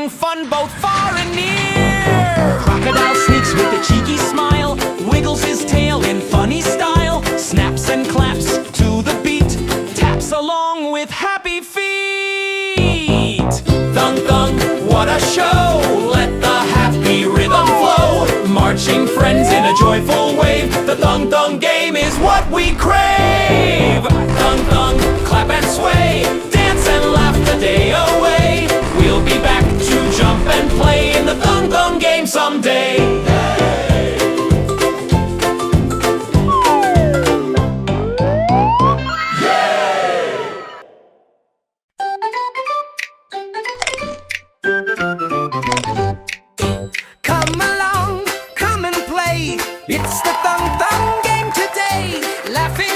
bring fun both far and near. Crocodile sneaks with a cheeky smile, wiggles his tail in funny style, snaps and claps to the beat, taps along with happy feet. Thung thung, what a show! Let the happy rhythm flow. Marching friends in a joyful wave, the thung thung game is what we crave. Thung thung, clap and sway,